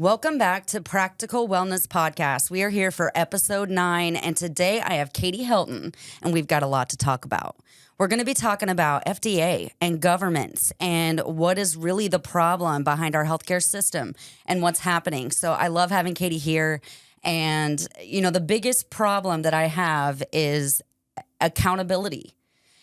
Welcome back to Practical Wellness Podcast. We are here for episode 9, and today I have Katie Helton, and we've got a lot to talk about. We're going to be talking about FDA and governments and what is really the problem behind our healthcare system and what's happening. So I love having Katie here. And, you know, the biggest problem that I have is accountability.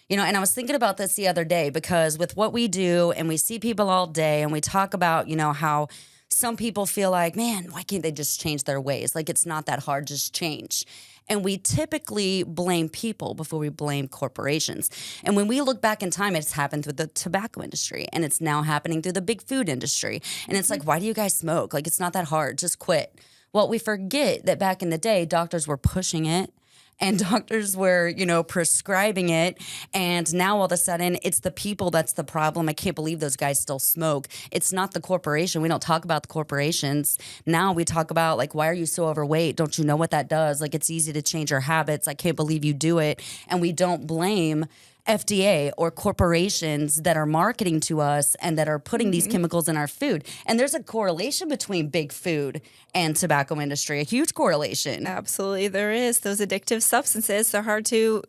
You know, and I was thinking about this the other day because with what we do and we see people all day and we talk about, you know, how some people feel like, man, why can't they just change their ways? Like, it's not that hard, just change. And we typically blame people before we blame corporations. And when we look back in time, it's happened through the tobacco industry and it's now happening through the big food industry. And it's like, why do you guys smoke? Like, it's not that hard, just quit. Well, we forget that back in the day, doctors were pushing it. And doctors were, you know, prescribing it. And now all of a sudden, it's the people that's the problem. I can't believe those guys still smoke. It's not the corporation. We don't talk about the corporations. Now we talk about, like, why are you so overweight? Don't you know what that does? Like, it's easy to change your habits. I can't believe you do it. And we don't blame FDA or corporations that are marketing to us and that are putting these chemicals in our food. And there's a correlation between big food and tobacco industry, a huge correlation. Absolutely, there is. Those addictive substances, they're hard to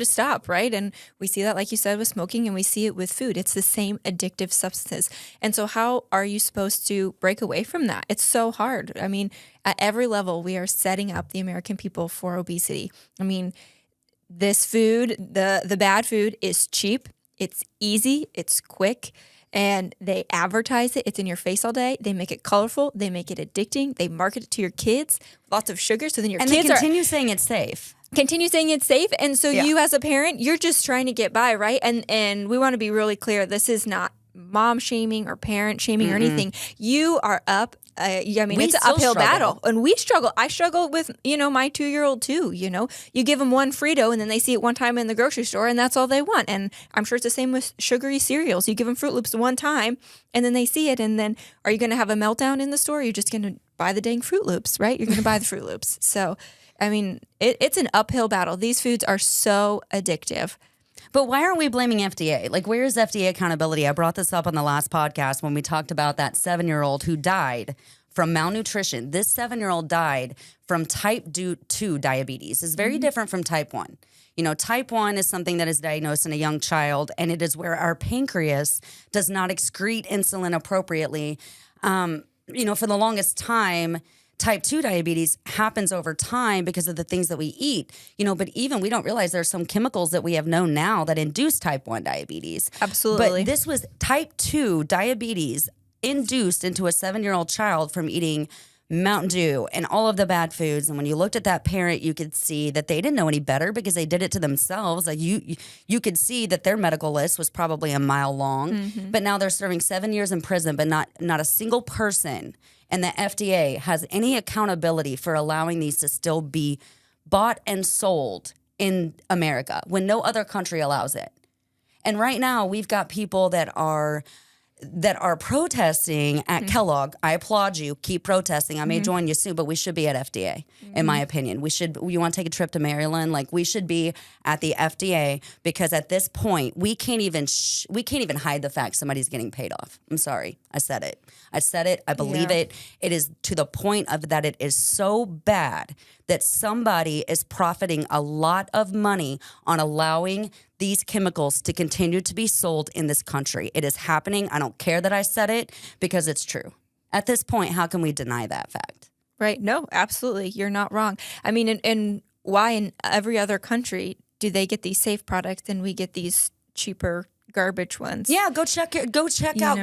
stop, right? And we see that, like you said, with smoking, and we see it with food. It's the same addictive substances. And so how are you supposed to break away from that? It's so hard. I mean, at every level, we are setting up the American people for obesity. I mean, this food, the bad food, is cheap, it's easy, it's quick, and they advertise it. It's in your face all day. They make it colorful. They make it addicting. They market it to your kids. Lots of sugar. So then your kids they continue saying it's safe. Continue saying it's safe. And so you as a parent, you're just trying to get by, right? And we want to be really clear. This is not mom shaming or parent shaming or anything. You are up. It's an uphill battle, and we struggle. I struggle with, my 2-year-old too. You give them one Frito, and then they see it one time in the grocery store, and that's all they want. And I'm sure it's the same with sugary cereals. You give them Fruit Loops one time, and then they see it, and then are you going to have a meltdown in the store? Or are you just going to buy the dang Fruit Loops, right? You're going to buy the Fruit Loops. So, I mean, it's an uphill battle. These foods are so addictive. But why aren't we blaming FDA? Like, where is FDA accountability? I brought this up on the last podcast when we talked about that 7-year-old who died from malnutrition. This 7-year-old died from type 2 diabetes. It's very different from type 1. Type 1 is something that is diagnosed in a young child, and it is where our pancreas does not excrete insulin appropriately. For the longest time, type 2 diabetes happens over time because of the things that we eat, but even we don't realize there's some chemicals that we have known now that induce type 1 diabetes. Absolutely. But this was type 2 diabetes induced into a 7-year-old child from eating Mountain Dew and all of the bad foods. And when you looked at that parent, you could see that they didn't know any better because they did it to themselves. Like you could see that their medical list was probably a mile long, but now they're serving 7 years in prison, but not a single person. And the FDA has any accountability for allowing these to still be bought and sold in America when no other country allows it. And right now we've got people that are protesting at Kellogg. I applaud you. Keep protesting. I may join you soon, but we should be at FDA, in my opinion. You want to take a trip to Maryland? Like, we should be at the FDA because at this point, we can't even hide the fact somebody's getting paid off. I'm sorry. I said it. I believe it. It is to the point of that it is so bad that somebody is profiting a lot of money on allowing these chemicals to continue to be sold in this country. It is happening. I don't care that I said it because it's true. At this point, how can we deny that fact? Right. No, absolutely. You're not wrong. I mean, and why in every other country do they get these safe products and we get these cheaper garbage ones? Yeah, go check out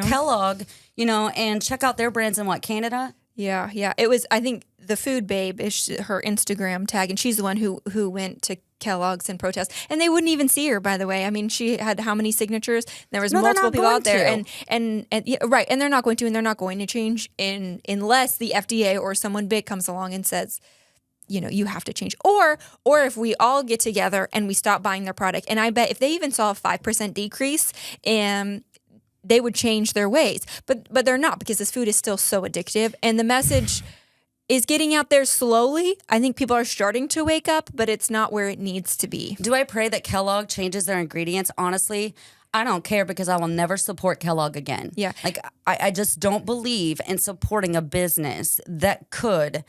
Kellogg, and check out their brands in Canada? Yeah. It was, I think, the Food Babe is her Instagram tag, and she's the one who went to Kellogg's and protest, and they wouldn't even see her. By the way, I mean, she had how many signatures? There was multiple people out there, and right, and they're not going to change unless the FDA or someone big comes along and says, you have to change, or if we all get together and we stop buying their product. And I bet if they even saw a 5% decrease, they would change their ways, but they're not, because this food is still so addictive, and the message is getting out there slowly. I think people are starting to wake up, but it's not where it needs to be. Do I pray that Kellogg changes their ingredients? Honestly, I don't care because I will never support Kellogg again. Yeah. Like, I just don't believe in supporting a business that could,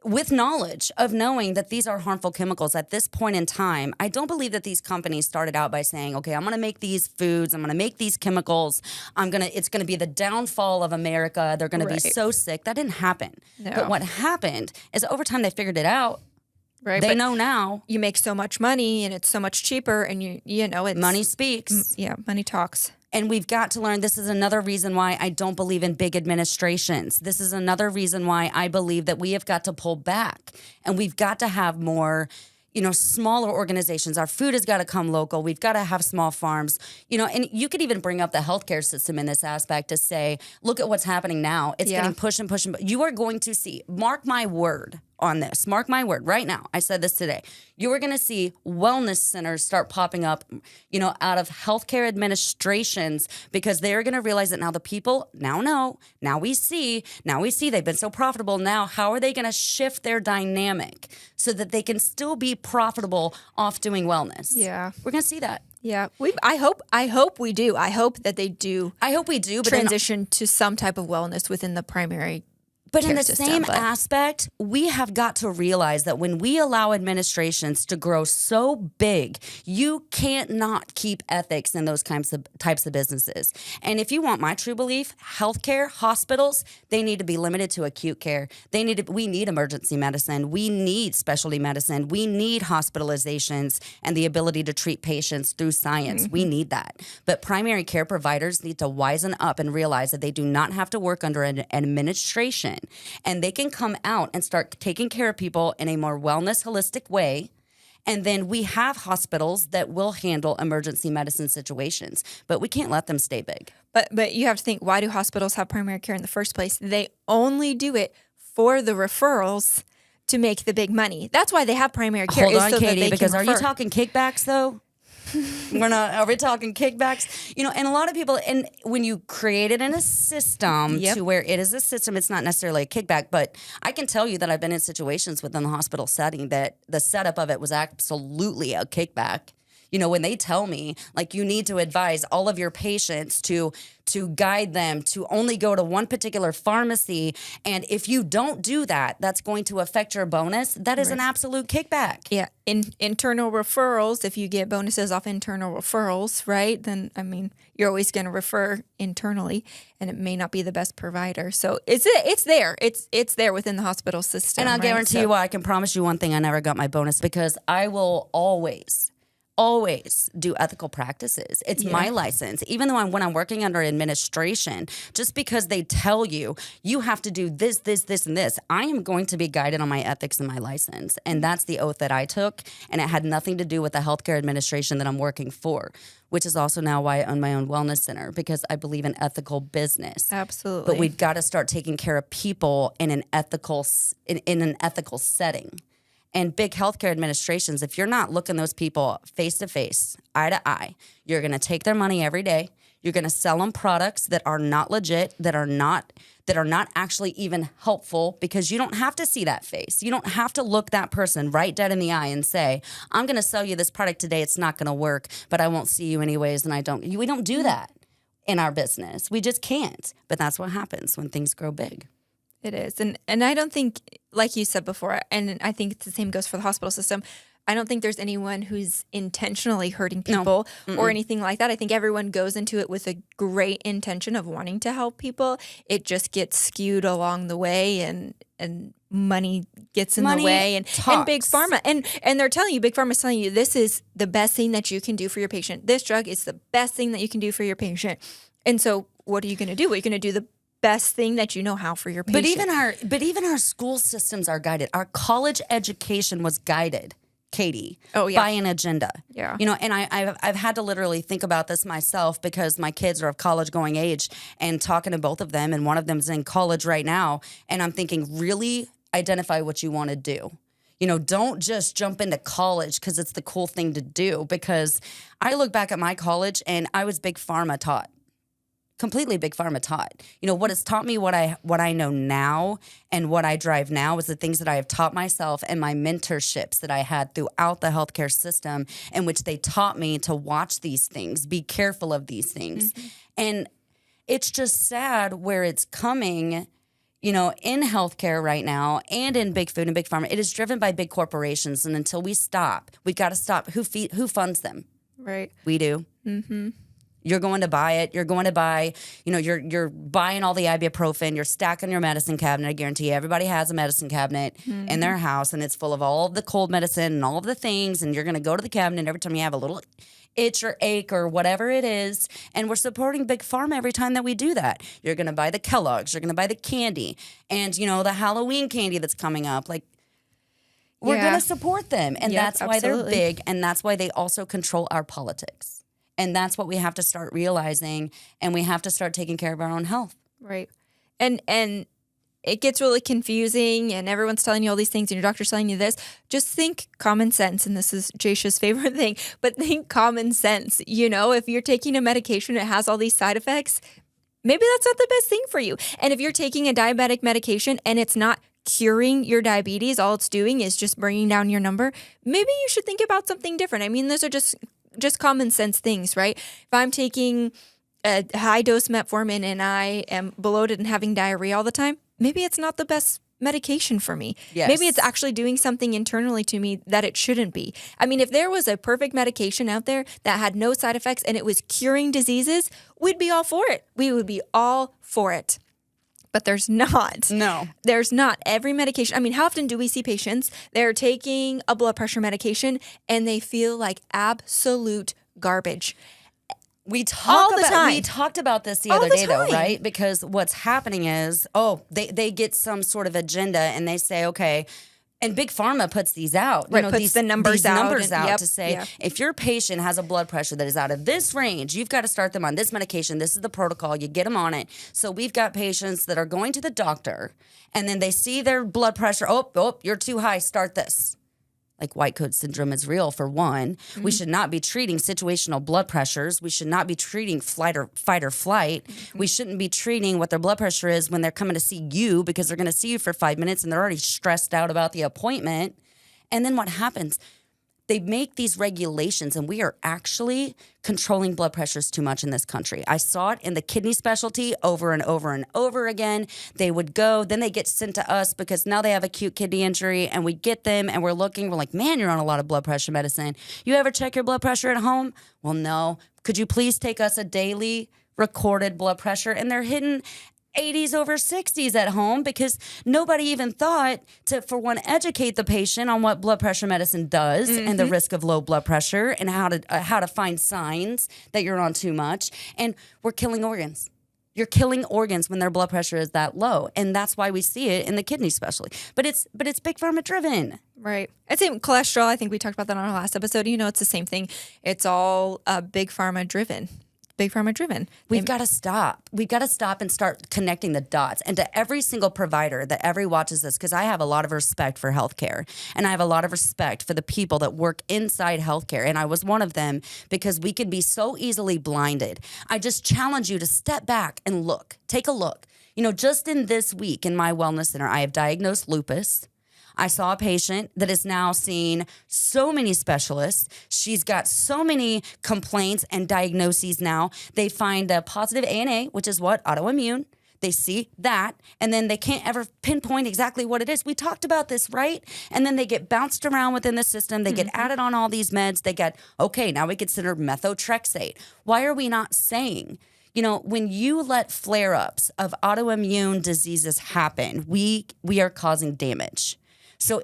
with knowledge of knowing that these are harmful chemicals at this point in time. I don't believe that these companies started out by saying, okay, I'm going to make these foods, I'm going to make these chemicals, it's going to be the downfall of America, they're going to be so sick. That didn't happen. No. But what happened is over time they figured it out. Right. They know now. You make so much money and it's so much cheaper, and you know, it's money speaks. Yeah, money talks. And we've got to learn, this is another reason why I don't believe in big administrations. This is another reason why I believe that we have got to pull back and we've got to have more, smaller organizations. Our food has got to come local. We've got to have small farms, and you could even bring up the healthcare system in this aspect to say, look at what's happening now. It's getting pushed and pushed. You are going to see, mark my word on this, mark my word right now. I said this today. You are going to see wellness centers start popping up, out of healthcare administrations, because they're going to realize that now the people now we see they've been so profitable. Now, how are they going to shift their dynamic so that they can still be profitable off doing wellness? Yeah. We're going to see that. Yeah. I hope we do. I hope that they do. I hope we do. But transition to some type of wellness within the primary But in the system, same aspect, we have got to realize that when we allow administrations to grow so big, you can't not keep ethics in those types of businesses. And if you want my true belief, healthcare, hospitals, they need to be limited to acute care. We need emergency medicine. We need specialty medicine. We need hospitalizations and the ability to treat patients through science. We need that. But primary care providers need to wisen up and realize that they do not have to work under an administration. And they can come out and start taking care of people in a more wellness, holistic way. And then we have hospitals that will handle emergency medicine situations, but we can't let them stay big. But you have to think, why do hospitals have primary care in the first place? They only do it for the referrals to make the big money. That's why they have primary care. Hold on, Katie, because are you talking kickbacks though? We're not. Are we talking kickbacks? And a lot of people, and when you create it in a system to where it is a system, it's not necessarily a kickback. But I can tell you that I've been in situations within the hospital setting that the setup of it was absolutely a kickback. When they tell me, like, you need to advise all of your patients to guide them to only go to one particular pharmacy, and if you don't do that, that's going to affect your bonus. That is an absolute kickback. Yeah, internal referrals. If you get bonuses off internal referrals, right? Then you're always going to refer internally, and it may not be the best provider. So it's there. It's there within the hospital system. And I'll guarantee you, I can promise you one thing: I never got my bonus because I will always do ethical practices. It's my license. Even though when I'm working under administration, just because they tell you have to do this, and this, I am going to be guided on my ethics and my license. And that's the oath that I took. And it had nothing to do with the healthcare administration that I'm working for, which is also now why I own my own wellness center, because I believe in ethical business. Absolutely. But we've got to start taking care of people in an ethical setting. And big healthcare administrations, if you're not looking those people face to face, eye to eye, you're going to take their money every day. You're going to sell them products that are not legit, that are not actually even helpful, because you don't have to see that face. You don't have to look that person right dead in the eye and say, I'm going to sell you this product today. It's not going to work, but I won't see you anyways. And we don't do that in our business. We just can't. But that's what happens when things grow big. It is. And I don't think, like you said before, and I think the same goes for the hospital system, I don't think there's anyone who's intentionally hurting people or anything like that. I think everyone goes into it with a great intention of wanting to help people. It just gets skewed along the way, and money gets in the way, and big pharma. And they're telling you, big pharma's telling you, this is the best thing that you can do for your patient. This drug is the best thing that you can do for your patient. And so what are you going to do? Well, you're going to do the best thing that you know how for your patient. But even our school systems are guided. Our college education was guided, Katie, by an agenda. Yeah. And I've had to literally think about this myself, because my kids are of college going age, and talking to both of them, and one of them's in college right now, and I'm thinking, really identify what you want to do. Don't just jump into college because it's the cool thing to do, because I look back at my college and I was big pharma taught. completely Big Pharma taught. You know, what has taught me what I know now and what I drive now is the things that I have taught myself and my mentorships that I had throughout the healthcare system, in which they taught me to watch these things, be careful of these things. And it's just sad where it's coming, you know, in healthcare right now and in big food and big pharma. It is driven by big corporations. And until we stop, we've got to stop. Who funds them? Right. We do. You're going to buy it. You're going to buy, you know, you're buying all the ibuprofen. You're stacking your medicine cabinet. I guarantee you, everybody has a medicine cabinet in their house, and it's full of all of the cold medicine and all of the things. And you're going to go to the cabinet every time you have a little itch or ache or whatever it is. And we're supporting Big Pharma every time that we do that. You're going to buy the Kellogg's. You're going to buy the candy. And, you know, the Halloween candy that's coming up. Like, we're going to support them. And that's why they're big. And that's why they also control our politics. And that's what we have to start realizing, and we have to start taking care of our own health. Right. And it gets really confusing, and everyone's telling you all these things, and your doctor's telling you this. Just think common sense, and this is Jasha's favorite thing, but think common sense. You know, if you're taking a medication that has all these side effects, maybe that's not the best thing for you. And if you're taking a diabetic medication and it's not curing your diabetes, all it's doing is just bringing down your number, maybe you should think about something different. I mean, those are just common sense things, right? If I'm taking a high dose metformin and I am bloated and having diarrhea all the time, maybe it's not the best medication for me. Yes. Maybe it's actually doing something internally to me that it shouldn't be. I mean, if there was a perfect medication out there that had no side effects and it was curing diseases, we'd be all for it. We would be all for it. But there's not. No. There's not. Every medication. I mean, how often do we see patients, they're taking a blood pressure medication and they feel like absolute garbage? We talked about this the other day, though, right? Because what's happening is, they get some sort of agenda and they say, okay, and Big Pharma puts these out. Right, puts the numbers out to say, if your patient has a blood pressure that is out of this range, you've got to start them on this medication. This is the protocol. You get them on it. So we've got patients that are going to the doctor, and then they see their blood pressure. Oh, you're too high. Start this. Like, white coat syndrome is real, for one. We should not be treating situational blood pressures. We should not be treating fight or flight. We shouldn't be treating what their blood pressure is when they're coming to see you, because they're going to see you for 5 minutes and they're already stressed out about the appointment. And then what happens? They make these regulations, and we are actually controlling blood pressures too much in this country. I saw it in the kidney specialty over and over and over again. They would go, then they get sent to us because now they have acute kidney injury, and we get them and we're like, man, you're on a lot of blood pressure medicine. You ever check your blood pressure at home? Well, no. Could you please take us a daily recorded blood pressure? And they're hitting 80s over 60s at home because nobody even thought to, for one, educate the patient on what blood pressure medicine does and the risk of low blood pressure and how to find signs that you're on too much. And we're killing organs. You're killing organs when their blood pressure is that low, and that's why we see it in the kidney specialty. But it's Big Pharma driven. Right. I'd say cholesterol. I think we talked about that on our last episode. You know, it's the same thing. It's all Big Pharma driven. Big Pharma driven. We've got to stop. We've got to stop and start connecting the dots. And to every single provider that ever watches this, because I have a lot of respect for healthcare, and I have a lot of respect for the people that work inside healthcare. And I was one of them because we can be so easily blinded. I just challenge you to step back and look. Take a look. You know, just in this week in my wellness center, I have diagnosed lupus. I saw a patient that is now seeing so many specialists. She's got so many complaints and diagnoses now. They find a positive ANA, which is what? Autoimmune. They see that, and then they can't ever pinpoint exactly what it is. We talked about this, right? And then they get bounced around within the system. They get added on all these meds. They get, okay, now we consider methotrexate. Why are we not saying, you know, when you let flare-ups of autoimmune diseases happen, we are causing damage. So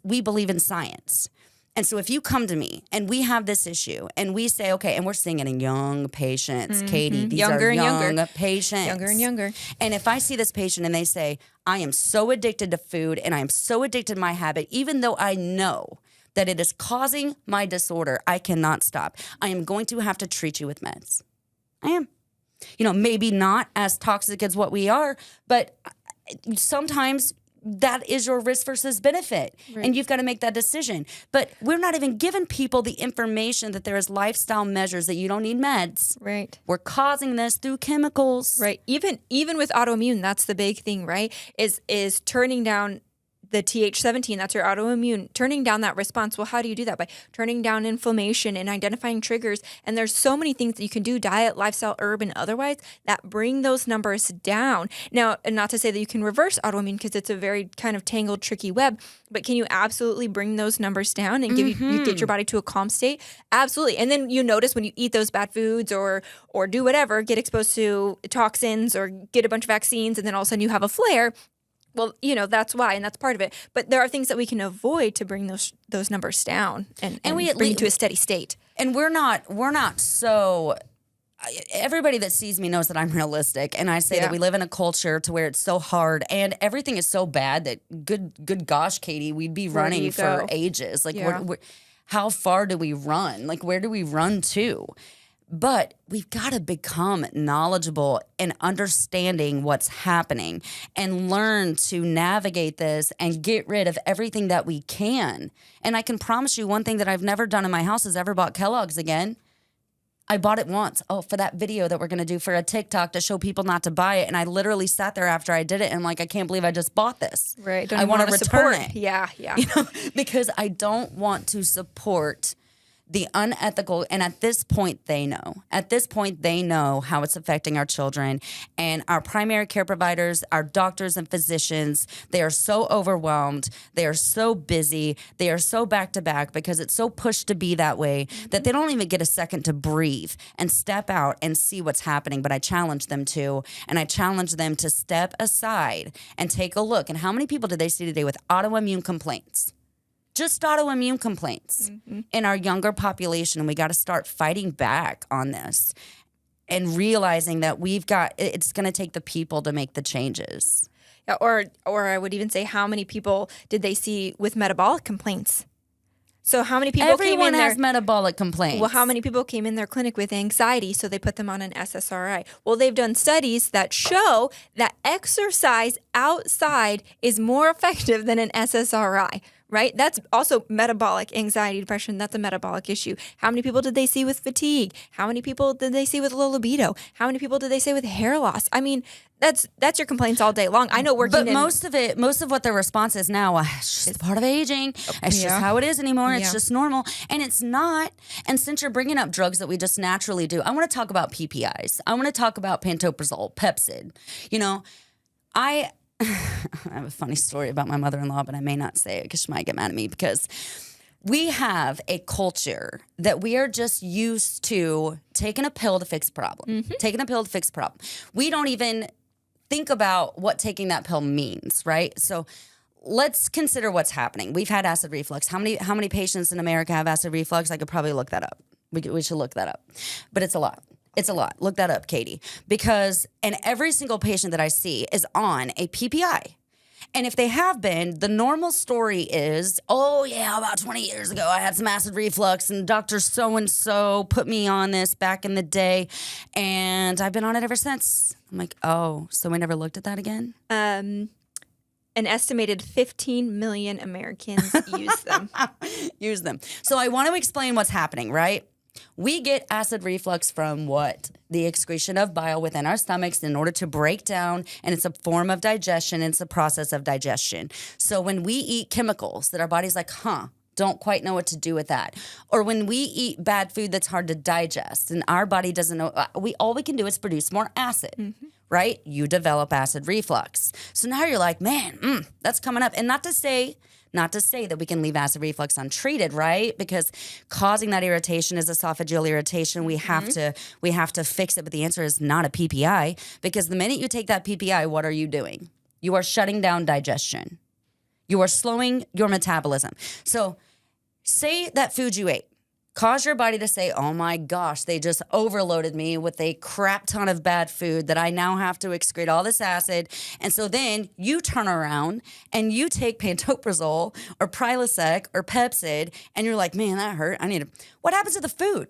we believe in science. And so if you come to me and we have this issue and we say, okay, and we're seeing it in young patients, Katie, these are young patients. Younger and younger. And if I see this patient and they say, I am so addicted to food and I am so addicted to my habit, even though I know that it is causing my disorder, I cannot stop. I am going to have to treat you with meds. I am. You know, maybe not as toxic as what we are, but sometimes that is your risk versus benefit. Right. And you've got to make that decision. But we're not even giving people the information that there is lifestyle measures that you don't need meds. Right. We're causing this through chemicals. Right. Even with autoimmune, that's the big thing, right? Is turning down the Th17, that's your autoimmune, turning down that response. Well, how do you do that? By turning down inflammation and identifying triggers. And there's so many things that you can do, diet, lifestyle, herb, and otherwise, that bring those numbers down. Now, and not to say that you can reverse autoimmune because it's a very kind of tangled, tricky web, but can you absolutely bring those numbers down and give you get your body to a calm state? Absolutely. And then you notice when you eat those bad foods or do whatever, get exposed to toxins or get a bunch of vaccines, and then all of a sudden you have a flare. Well, that's why, and that's part of it. But there are things that we can avoid to bring those numbers down and we bring to a steady state. And we're not so. Everybody that sees me knows that I'm realistic, and I say that we live in a culture to where it's so hard and everything is so bad that good gosh, Katie, we'd be running for ages. Like, how far do we run? Like, where do we run to? But we've got to become knowledgeable in understanding what's happening and learn to navigate this and get rid of everything that we can. And I can promise you one thing that I've never done in my house is ever bought Kellogg's again. I bought it once. Oh, for that video that we're going to do for a TikTok to show people not to buy it. And I literally sat there after I did it and I'm like, I can't believe I just bought this. Right. I want to return it. Yeah. Because I don't want to support the unethical, and at this point they know. At this point they know how it's affecting our children, and our primary care providers, our doctors and physicians, they are so overwhelmed, they are so busy, they are so back to back because it's so pushed to be that way that they don't even get a second to breathe and step out and see what's happening. But I challenge them to, and I challenge them to step aside and take a look. And how many people did they see today with autoimmune complaints? Just autoimmune complaints in our younger population. And we got to start fighting back on this and realizing that it's going to take the people to make the changes. Yeah, or I would even say, how many people did they see with metabolic complaints? So how many people came in there? Everyone has metabolic complaints. Well, how many people came in their clinic with anxiety, so they put them on an SSRI? Well, they've done studies that show that exercise outside is more effective than an SSRI, right? That's also metabolic anxiety, depression. That's a metabolic issue. How many people did they see with fatigue? How many people did they see with low libido? How many people did they see with hair loss? I mean, that's your complaints all day long. I know but most of what their response is now, it's just part of aging. It's just how it is anymore. It's just normal. And it's not. And since you're bringing up drugs that we just naturally do, I want to talk about PPIs. I want to talk about pantoprazole, Pepsid. I have a funny story about my mother-in-law, but I may not say it because she might get mad at me, because we have a culture that we are just used to taking a pill to fix a problem. Taking a pill to fix a problem. We don't even think about what taking that pill means, right? So let's consider what's happening. We've had acid reflux. How many patients in America have acid reflux? I could probably look that up. We should look that up. But it's a lot. It's a lot. Look that up, Katie. And every single patient that I see is on a PPI. And if they have been, the normal story is, oh yeah, about 20 years ago, I had some acid reflux and Dr. So-and-so put me on this back in the day. And I've been on it ever since. I'm like, oh, so we never looked at that again? An estimated 15 million Americans use them. Use them. So I want to explain what's happening, right? We get acid reflux from what? The excretion of bile within our stomachs in order to break down, and it's a form of digestion. It's a process of digestion. So when we eat chemicals that our body's like, don't quite know what to do with that. Or when we eat bad food that's hard to digest and our body doesn't know, all we can do is produce more acid, right? You develop acid reflux. So now you're like, man, that's coming up. And not to say that we can leave acid reflux untreated, right? Because causing that irritation is esophageal irritation. We have to fix it. But the answer is not a PPI, because the minute you take that PPI, what are you doing? You are shutting down digestion. You are slowing your metabolism. So say that food you ate caused your body to say, oh my gosh, they just overloaded me with a crap ton of bad food that I now have to excrete all this acid. And so then you turn around and you take pantoprazole or Prilosec or Pepsid and you're like, man, that hurt. What happens to the food?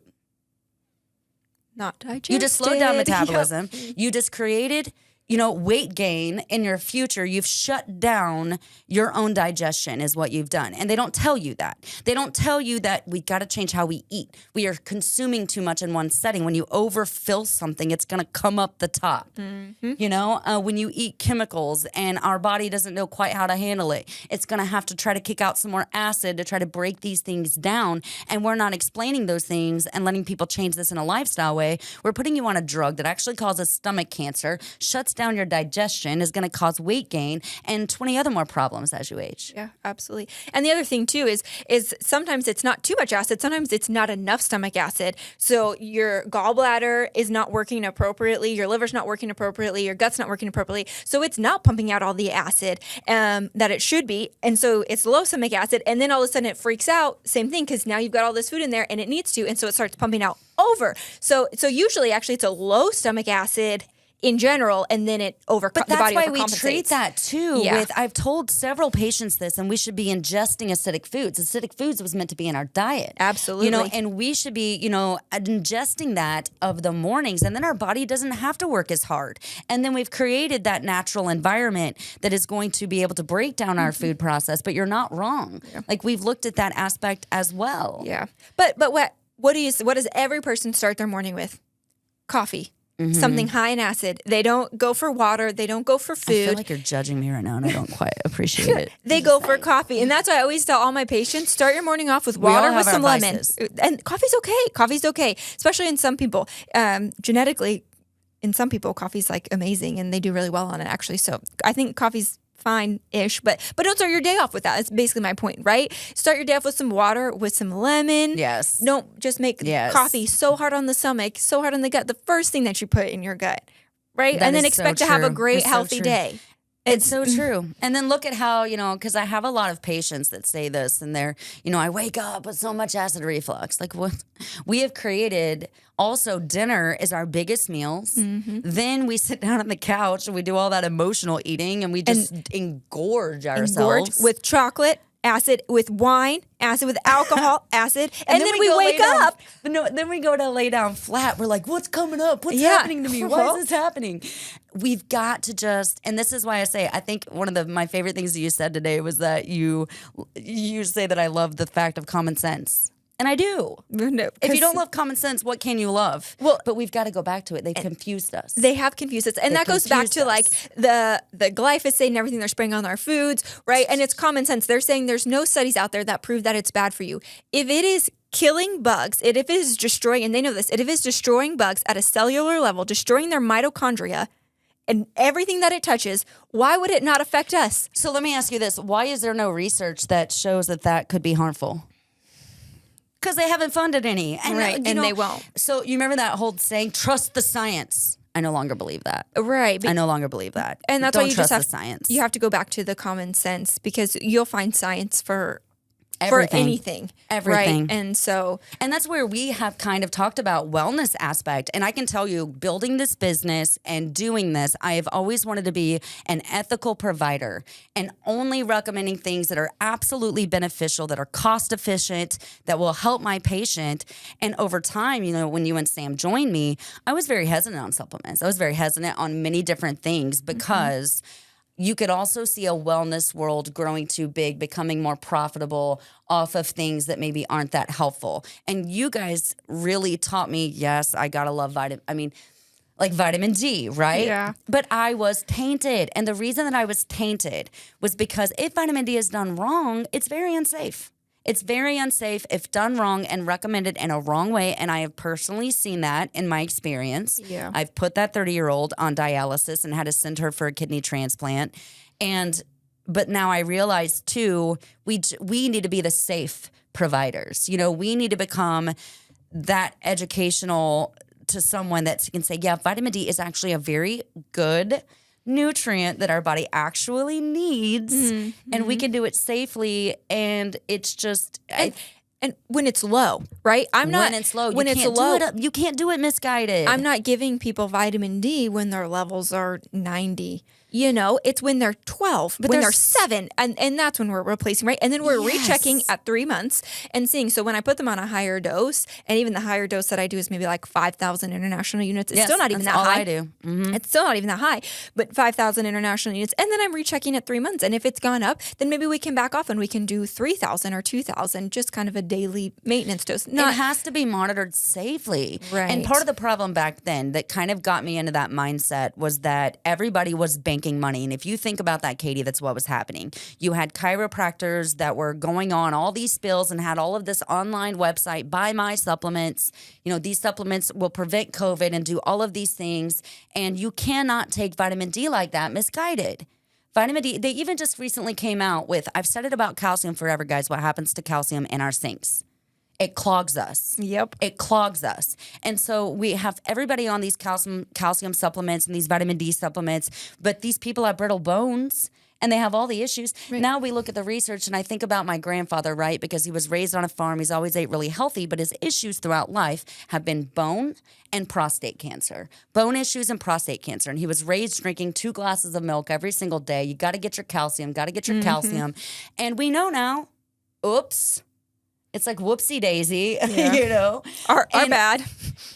Not digested. You just slowed down metabolism. Yep. You weight gain in your future, you've shut down your own digestion is what you've done. And they don't tell you that. They don't tell you that we got to change how we eat. We are consuming too much in one setting. When you overfill something, it's going to come up the top. When you eat chemicals and our body doesn't know quite how to handle it, it's going to have to try to kick out some more acid to try to break these things down. And we're not explaining those things and letting people change this in a lifestyle way. We're putting you on a drug that actually causes stomach cancer, shuts down your digestion, is going to cause weight gain, and 20 other more problems as you age. Yeah, absolutely. And the other thing too is sometimes it's not too much acid. Sometimes it's not enough stomach acid. So your gallbladder is not working appropriately. Your liver's not working appropriately. Your gut's not working appropriately. So it's not pumping out all the acid that it should be. And so it's low stomach acid. And then all of a sudden it freaks out. Same thing, because now you've got all this food in there and it needs to. And so it starts pumping out over. So usually actually it's a low stomach acid in general, and then the body overcompensates. But that's why we treat that too. Yeah. I've told several patients this, and we should be ingesting acidic foods. Acidic foods was meant to be in our diet. Absolutely. And we should be, ingesting that of the mornings, and then our body doesn't have to work as hard. And then we've created that natural environment that is going to be able to break down our food process, but you're not wrong. Yeah. Like, we've looked at that aspect as well. Yeah. But what does every person start their morning with? Coffee. Mm-hmm. Something high in acid. They don't go for water. They don't go for food. I feel like you're judging me right now, and I don't quite appreciate it. They go for coffee. And that's why I always tell all my patients, start your morning off with water with some lemon. And coffee's okay. Coffee's okay, especially in some people. Genetically, in some people, coffee's like amazing, and they do really well on it, actually. So I think coffee's fine-ish, but don't start your day off with that. That's basically my point, right? Start your day off with some water, with some lemon. Yes. Don't just make coffee so hard on the stomach, so hard on the gut, the first thing that you put in your gut, right? And then expect to have a great, healthy day. It's so true. And then look at how, because I have a lot of patients that say this, and they're, I wake up with so much acid reflux. Like, what? We have created, also, dinner is our biggest meals. Mm-hmm. Then we sit down on the couch and we do all that emotional eating, and we just engorge ourselves. With chocolate, acid with wine, acid with alcohol, acid, and then we wake up. Then we go to lay down flat. We're like, what's coming up? What's happening to me? Why is this happening? We've got to and this is why I say, I think one of my favorite things that you said today was that you say that I love the fact of common sense. And I do. No, if you don't love common sense, what can you love? Well, but we've got to go back to it. They've confused us. They have confused us. And that goes back to like the glyphosate and everything they're spraying on our foods, right? And it's common sense. They're saying there's no studies out there that prove that it's bad for you. If it is killing bugs, if it is destroying, and they know this, if it is destroying bugs at a cellular level, destroying their mitochondria, and everything that it touches, why would it not affect us? So let me ask you this. Why is there no research that shows that could be harmful? Because they haven't funded any. And, and they won't. So you remember that whole saying, trust the science. I no longer believe that. Right. I no longer believe that. And that's Don't why you trust just have the science. You have to go back to the common sense, because you'll find science for anything. Everything. Right? And that's where we have kind of talked about wellness aspect. And I can tell you, building this business and doing this, I have always wanted to be an ethical provider and only recommending things that are absolutely beneficial, that are cost efficient, that will help my patient. And over time, when you and Sam joined me, I was very hesitant on supplements. I was very hesitant on many different things because you could also see a wellness world growing too big, becoming more profitable off of things that maybe aren't that helpful. And you guys really taught me, yes, I gotta love vitamin D, right? Yeah. But I was tainted. And the reason that I was tainted was because if vitamin D is done wrong, it's very unsafe. It's very unsafe if done wrong and recommended in a wrong way. And I have personally seen that in my experience. Yeah. I've put that 30-year-old on dialysis and had to send her for a kidney transplant. But now I realize too, we need to be the safe providers. We need to become that educational to someone that can say, yeah, vitamin D is actually a very good nutrient that our body actually needs, and we can do it safely. And it's just and when it's low, right? When it's low, you can't do it misguided. I'm not giving people vitamin D when their levels are 90. It's when they're 12, when they're 7, and that's when we're replacing, right? And then we're rechecking at 3 months and seeing. So when I put them on a higher dose, and even the higher dose that I do is maybe like 5,000 international units. It's still not even that high. I do. Mm-hmm. It's still not even that high, but 5,000 international units. And then I'm rechecking at 3 months. And if it's gone up, then maybe we can back off and we can do 3,000 or 2,000, just kind of a daily maintenance dose. It has to be monitored safely. Right. And part of the problem back then that kind of got me into that mindset was that everybody was banking money. And if you think about that, Katie, that's what was happening. You had chiropractors that were going on all these spills and had all of this online website, buy my supplements. These supplements will prevent COVID and do all of these things. And you cannot take vitamin D like that misguided. Vitamin D, they even just recently came out with, I've said it about calcium forever, guys, what happens to calcium in our sinks. It clogs us. Yep. It clogs us. And so we have everybody on these calcium supplements and these vitamin D supplements, but these people have brittle bones and they have all the issues. Right. Now we look at the research and I think about my grandfather, right? Because he was raised on a farm. He's always ate really healthy, but his issues throughout life have been bone and prostate cancer. Bone issues and prostate cancer. And he was raised drinking 2 glasses of milk every single day. You got to get your calcium, calcium. And we know now, oops. It's like whoopsie daisy, Our bad.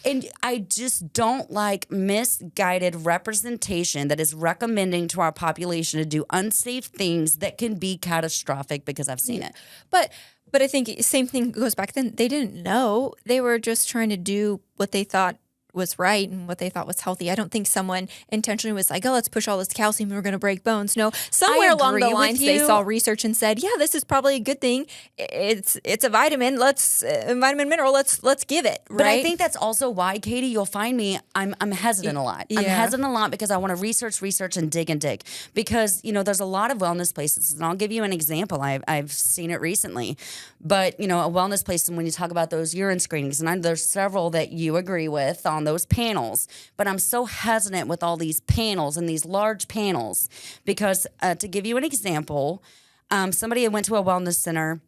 And I just don't like misguided representation that is recommending to our population to do unsafe things that can be catastrophic because I've seen it. But I think same thing goes back then. They didn't know. They were just trying to do what they thought was right and what they thought was healthy. I don't think someone intentionally was like, oh, let's push all this calcium and we're going to break bones. No, somewhere along the lines they saw research and said, yeah, this is probably a good thing. It's a vitamin. Let's vitamin mineral. Let's give it. Right? But I think that's also why, Katie, you'll find me. I'm hesitant a lot. Yeah. I'm hesitant a lot because I want to research and dig because there's a lot of wellness places, and I'll give you an example. I've seen it recently, but a wellness place, and when you talk about those urine screenings, and there's several that you agree with on those panels, but I'm so hesitant with all these panels and these large panels because to give you an example, somebody went to a wellness center.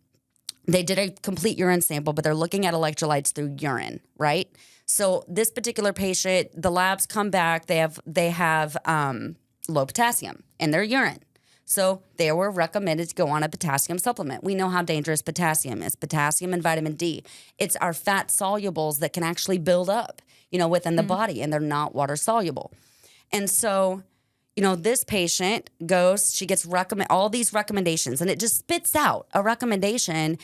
They did a complete urine sample, but they're looking at electrolytes through urine, right? So this particular patient, the labs come back, they have low potassium in their urine. So they were recommended to go on a potassium supplement. We know how dangerous potassium is. Potassium and vitamin D. It's our fat solubles that can actually build up, within the body, and they're not water soluble. And so, this patient goes, she gets all these recommendations, and it just spits out a recommendation,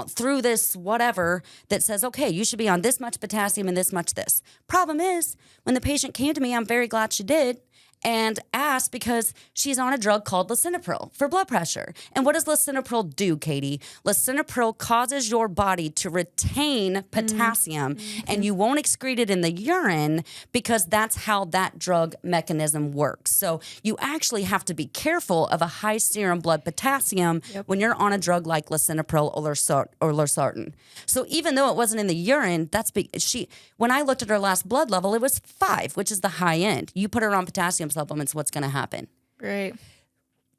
through this whatever that says, okay, you should be on this much potassium and this much this. Problem is, when the patient came to me, I'm very glad she did, and asked because she's on a drug called lisinopril for blood pressure. And what does lisinopril do, Katie? Lisinopril causes your body to retain potassium, and you won't excrete it in the urine because that's how that drug mechanism works. So you actually have to be careful of a high serum blood potassium when you're on a drug like lisinopril or losartan. So even though it wasn't in the urine, when I looked at her last blood level, it was 5, which is the high end. You put her on potassium supplements, what's going to happen? Right.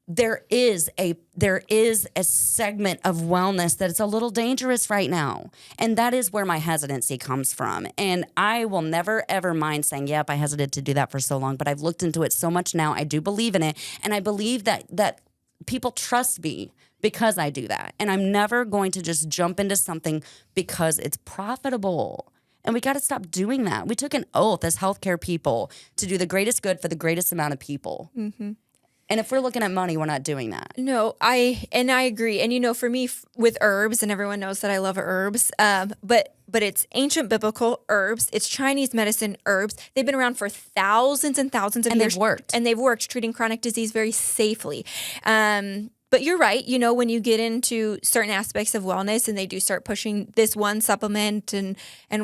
There is a segment of wellness that is a little dangerous right now. And that is where my hesitancy comes from. And I will never, ever mind saying, yep, I hesitated to do that for so long, but I've looked into it so much now. I do believe in it. And I believe that people trust me because I do that. And I'm never going to just jump into something because it's profitable. And we got to stop doing that. We took an oath as healthcare people to do the greatest good for the greatest amount of people. Mm-hmm. And if we're looking at money, we're not doing that. No, I agree. And for me with herbs, and everyone knows that I love herbs, but it's ancient biblical herbs. It's Chinese medicine herbs. They've been around for thousands and thousands of years. And they've worked treating chronic disease very safely. But you're right. When you get into certain aspects of wellness and they do start pushing this one supplement and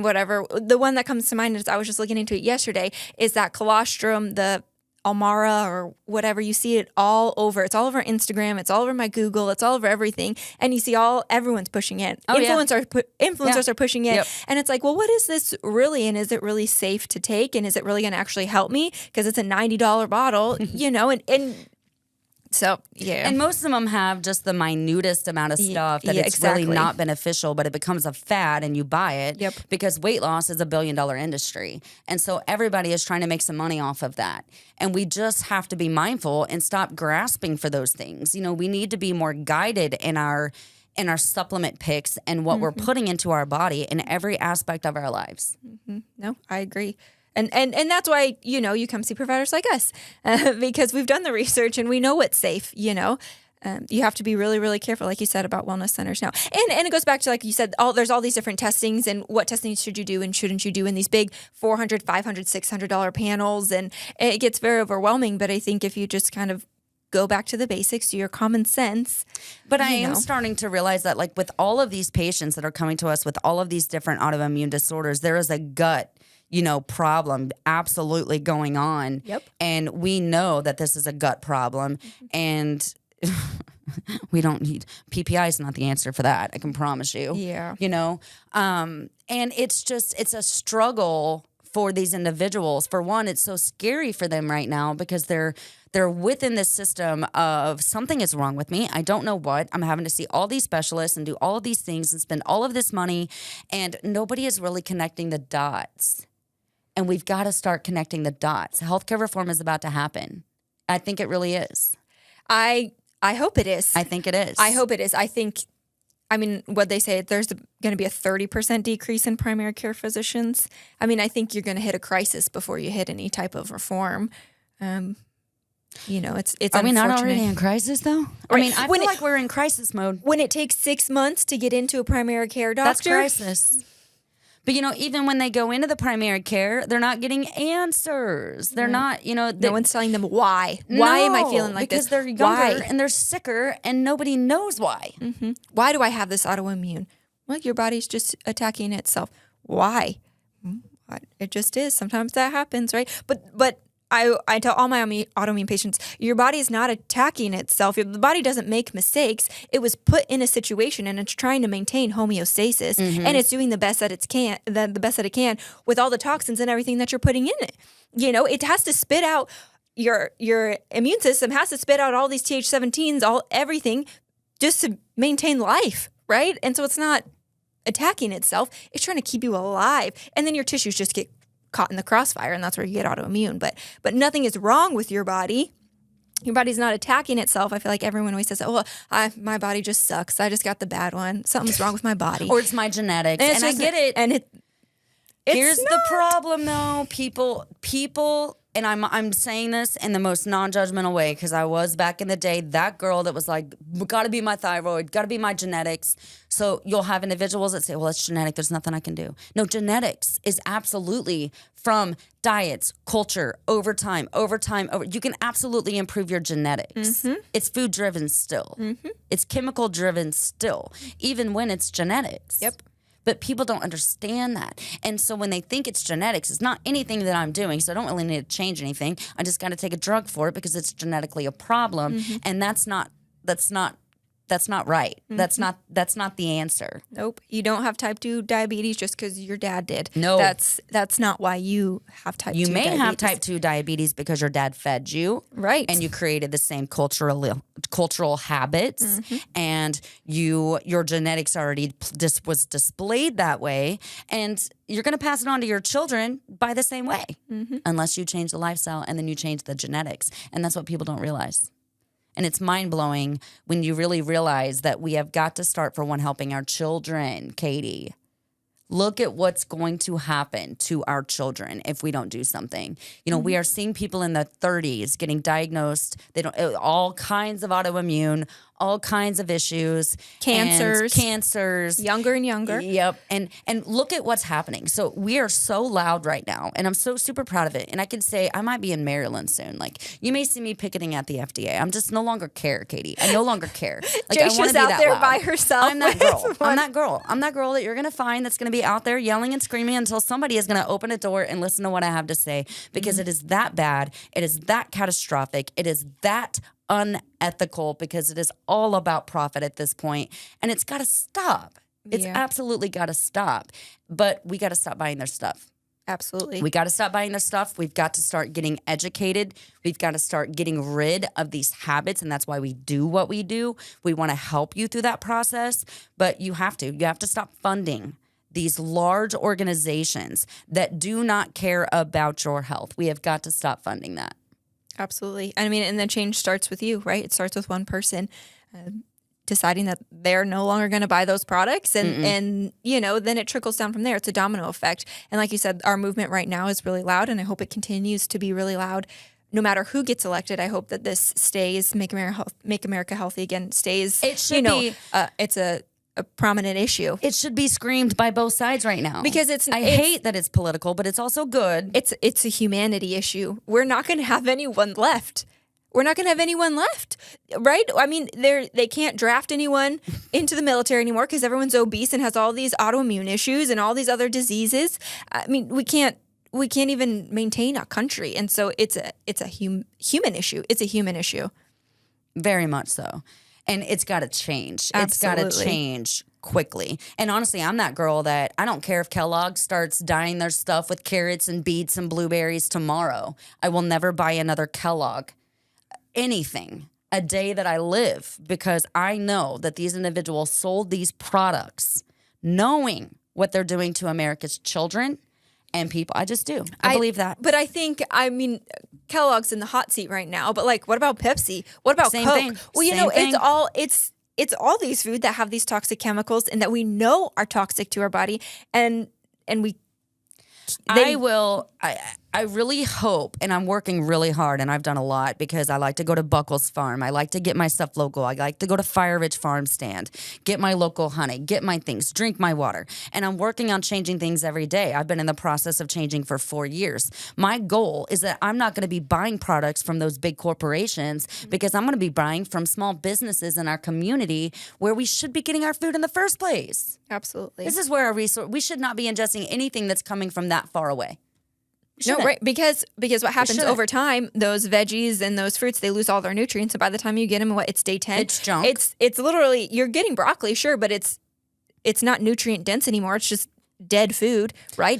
whatever, the one that comes to mind is I was just looking into it yesterday is that colostrum, the Almara or whatever. You see it all over. It's all over Instagram. It's all over my Google. It's all over everything. And you see everyone's pushing it. Influencers are pushing it. Yep. And it's like, well, what is this really? And is it really safe to take? And is it really going to actually help me? Because it's a $90 bottle, and So, yeah. And most of them have just the minutest amount of stuff that it's really not beneficial, but it becomes a fad and you buy it because weight loss is $1 billion industry. And so everybody is trying to make some money off of that. And we just have to be mindful and stop grasping for those things. You know, we need to be more guided in our supplement picks and what we're putting into our body in every aspect of our lives. No, I agree. And that's why, you come see providers like us because we've done the research and we know what's safe, You have to be really, really careful, like you said, about wellness centers now. And it goes back to, like you said, there's all these different testings and what testing should you do and shouldn't you do in these big $400, $500, $600 panels. And it gets very overwhelming. But I think if you just kind of go back to the basics, to your common sense. But I am starting to realize that, like, with all of these patients that are coming to us with all of these different autoimmune disorders, there is a gut problem absolutely going on. Yep. And we know that this is a gut problem. And we don't need PPI is not the answer for that. I can promise you. Yeah. And it's a struggle for these individuals. For one, it's so scary for them right now because they're within this system of something is wrong with me. I don't know what. I'm having to see all these specialists and do all of these things and spend all of this money. And nobody is really connecting the dots. And we've got to start connecting the dots. Healthcare reform is about to happen. I think it really is. I hope it is. I think it is. I hope it is. What they say, there's going to be a 30% decrease in primary care physicians. I think you're going to hit a crisis before you hit any type of reform. It's Are we not already in crisis, though? Right. I feel like we're in crisis mode. When it takes 6 months to get into a primary care doctor. That's crisis. But, even when they go into the primary care, they're not getting answers. They're not, no one's telling them why. Why am I feeling like this? Because they're younger and they're sicker and nobody knows why. Mm-hmm. Why do I have this autoimmune? Well, your body's just attacking itself. Why? It just is. Sometimes that happens, right? But I tell all my autoimmune patients, your body is not attacking itself. The body doesn't make mistakes. It was put in a situation and it's trying to maintain homeostasis, and it's doing the best that it can with all the toxins and everything that you're putting in it. It has to spit out your immune system has to spit out all these Th17s, everything, just to maintain life, right? And so it's not attacking itself. It's trying to keep you alive, and then your tissues just get caught in the crossfire, and that's where you get autoimmune. But nothing is wrong with your body. Your body's not attacking itself. I feel like everyone always says, my body just sucks. I just got the bad one. Something's wrong with my body. Or it's my genetics. And I get it. And here's the problem, though. People, and I'm saying this in the most non-judgmental way because I was back in the day that girl that was like, got to be my thyroid, got to be my genetics. So you'll have individuals that say, well, it's genetic. There's nothing I can do. No, genetics is absolutely from diets, culture, over time. You can absolutely improve your genetics. It's food-driven still. It's chemical-driven still, even when it's genetics. Yep. But people don't understand that. And so when they think it's genetics, it's not anything that I'm doing. So I don't really need to change anything. I just got to take a drug for it because it's genetically a problem. And that's not right. That's not the answer. Nope. You don't have type 2 diabetes just because your dad did. No. That's not why you have type 2 You diabetes. may have type 2 diabetes because your dad fed you. Right. And you created the same cultural habits. And your genetics already was displayed that way. And you're going to pass it on to your children by the same way. Unless you change the lifestyle and then you change the genetics. And that's what people don't realize. And it's mind-blowing when you really realize that we have got to start, for one, helping our children, Katie. Look at what's going to happen to our children if we don't do something. We are seeing people in their 30s getting diagnosed. All kinds of autoimmune, all kinds of issues. Cancers. Younger and younger. Yep. And look at what's happening. So we are so loud right now, and I'm so super proud of it. And I can say I might be in Maryland soon. Like, you may see me picketing at the FDA. I'm just no longer care, Katie. I no longer care. Like, I want to be out that there loud. by herself. I'm that girl. I'm that girl that you're going to find that's going to be out there yelling and screaming until somebody is going to open a door and listen to what I have to say, because it is that bad. It is that catastrophic. It is that unethical, because it is all about profit at this point, and it's got to stop. It's absolutely got to stop. But we got to stop buying their stuff. Absolutely. We got to stop buying this stuff. We've got to start getting educated. We've got to start getting rid of these habits. And that's why we do what we do. We want to help you through that process. But you have to stop funding these large organizations that do not care about your health. We have got to stop funding that. Absolutely. I mean, and the change starts with you, right? It starts with one person deciding that they're no longer going to buy those products. And then it trickles down from there. It's a domino effect. And like you said, our movement right now is really loud, and I hope it continues to be really loud. No matter who gets elected, I hope that this stays, Make America Healthy Again, stays. It should be. It's a prominent issue. It should be screamed by both sides right now. Because I hate that it's political, but it's also good. It's a humanity issue. We're not going to have anyone left. Right? I mean, they can't draft anyone into the military anymore because everyone's obese and has all these autoimmune issues and all these other diseases. I mean, we can't even maintain a country, and so it's a human issue. It's a human issue. Very much so. And it's got to change. Absolutely. It's got to change quickly. And honestly, I'm that girl that I don't care if Kellogg starts dyeing their stuff with carrots and beets and blueberries tomorrow. I will never buy another Kellogg anything a day that I live, because I know that these individuals sold these products knowing what they're doing to America's children and people. I just do. I believe that. But I mean, Kellogg's in the hot seat right now. But like, what about Pepsi? What about Same Coke? thing. Well, Same thing. it's all these food that have these toxic chemicals and that we know are toxic to our body, and we. I really hope, and I'm working really hard, and I've done a lot because I like to go to Buckles Farm. I like to get my stuff local. I like to go to Fire Ridge Farm Stand, get my local honey, get my things, drink my water. And I'm working on changing things every day. I've been in the process of changing for 4 years. My goal is that I'm not going to be buying products from those big corporations, because I'm going to be buying from small businesses in our community where we should be getting our food in the first place. Absolutely. This is where we should not be ingesting anything that's coming from that far away. No, right, because what happens over time, those veggies and those fruits, they lose all their nutrients, and by the time you get them, it's day 10. It's junk. It's literally, you're getting broccoli, sure, but it's not nutrient dense anymore. It's just dead food, right?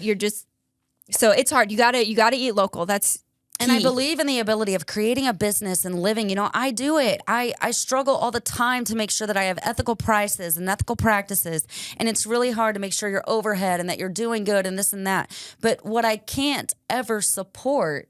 So it's hard. You gotta eat local. That's key. And I believe in the ability of creating a business and living. I do it. I struggle all the time to make sure that I have ethical prices and ethical practices. And it's really hard to make sure you're overhead and that you're doing good and this and that. But what I can't ever support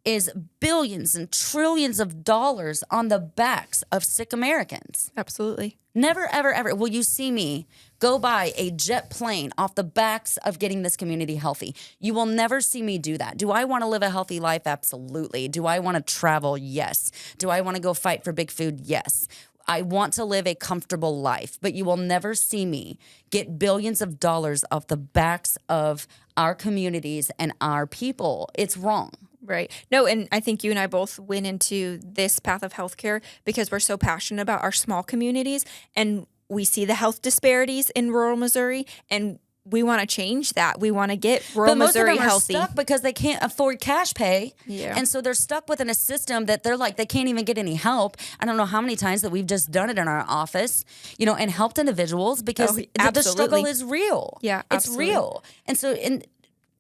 is billions and trillions of dollars on the backs of sick Americans. Absolutely. Never, ever, ever will you see me go buy a jet plane off the backs of getting this community healthy. You will never see me do that. Do I want to live a healthy life? Absolutely. Do I want to travel? Yes. Do I want to go fight for big food? Yes. I want to live a comfortable life, but you will never see me get billions of dollars off the backs of our communities and our people. It's wrong. Right. No, and I think you and I both went into this path of healthcare because we're so passionate about our small communities, and we see the health disparities in rural Missouri, and we want to change that. We want to get rural Missouri healthy. But most of them are stuck because they can't afford cash pay. Yeah. And so they're stuck within a system that they're like, they can't even get any help. I don't know how many times that we've just done it in our office, and helped individuals because the struggle is real. Yeah, it's real. And so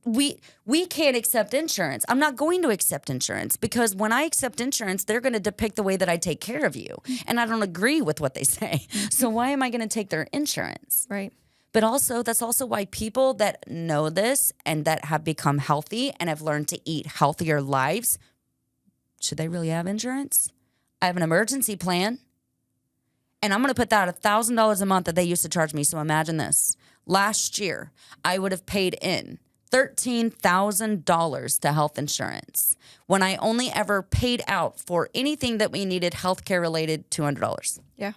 we can't accept insurance. I'm not going to accept insurance because when I accept insurance, they're going to depict the way that I take care of you. And I don't agree with what they say. So why am I going to take their insurance? Right. But also, that's also why people that know this and that have become healthy and have learned to eat healthier lives, should they really have insurance? I have an emergency plan. And I'm going to put that $1,000 a month that they used to charge me. So imagine this. Last year, I would have paid in $13,000 to health insurance when I only ever paid out for anything that we needed healthcare related $200. Yeah.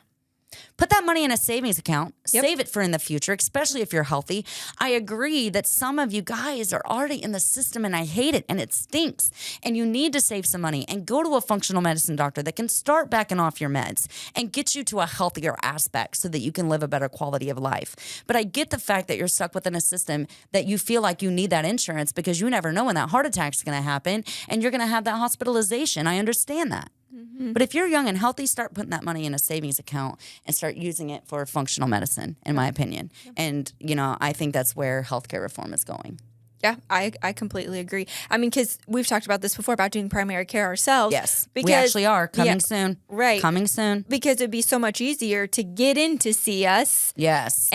Put that money in a savings account. Yep. Save it for in the future, especially if you're healthy. I agree that some of you guys are already in the system and I hate it and it stinks. And you need to save some money and go to a functional medicine doctor that can start backing off your meds and get you to a healthier aspect so that you can live a better quality of life. But I get the fact that you're stuck within a system that you feel like you need that insurance because you never know when that heart attack is going to happen and you're going to have that hospitalization. I understand that. Mm-hmm. But if you're young and healthy, start putting that money in a savings account and start using it for functional medicine, in my opinion. Yep. And, I think that's where healthcare reform is going. Yeah, I completely agree. I mean, because we've talked about this before about doing primary care ourselves. Yes, because, we actually are coming soon. Right. Coming soon. Because it'd be so much easier to get in to see us. Yes.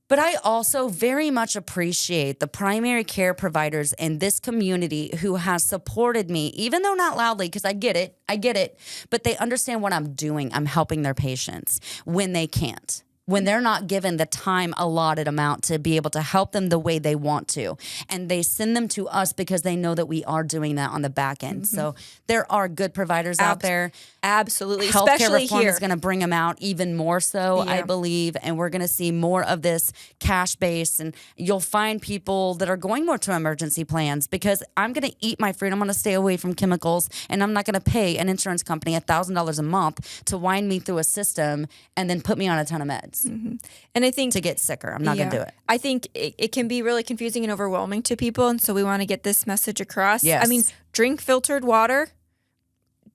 But I also very much appreciate the primary care providers in this community who has supported me, even though not loudly, because I get it, but they understand what I'm doing. I'm helping their patients when they can't, when they're not given the time allotted amount to be able to help them the way they want to. And they send them to us because they know that we are doing that on the back end. So there are good providers out there. Absolutely. Healthcare Especially reform here. is going to bring them out even more so, I believe. And we're going to see more of this cash base. And you'll find people that are going more to emergency plans because I'm going to eat my fruit. I'm going to stay away from chemicals. And I'm not going to pay an insurance company $1,000 a month to wind me through a system and then put me on a ton of meds. Mm-hmm. And I think to get sicker. I'm not going to do it. I think it can be really confusing and overwhelming to people. And so we want to get this message across. Yes. I mean, drink filtered water.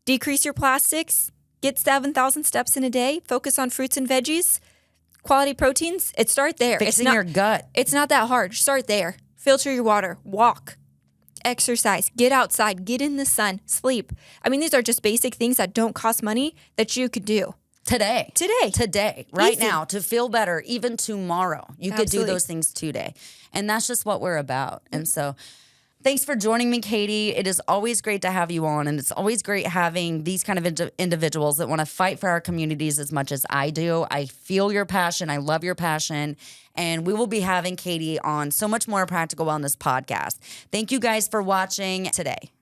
Decrease your plastics, get 7,000 steps in a day, focus on fruits and veggies, quality proteins. Start there. Fixing your gut. It's not that hard. Start there. Filter your water, walk, exercise, get outside, get in the sun, sleep. I mean, these are just basic things that don't cost money that you could do. Today, right Easy. now, to feel better, even tomorrow. You could do Absolutely. those things today. And that's just what we're about. And so thanks for joining me, Katie. It is always great to have you on, and it's always great having these kind of individuals that want to fight for our communities as much as I do. I feel your passion. I love your passion. And we will be having Katie on so much more Practical Wellness podcast. Thank you guys for watching today.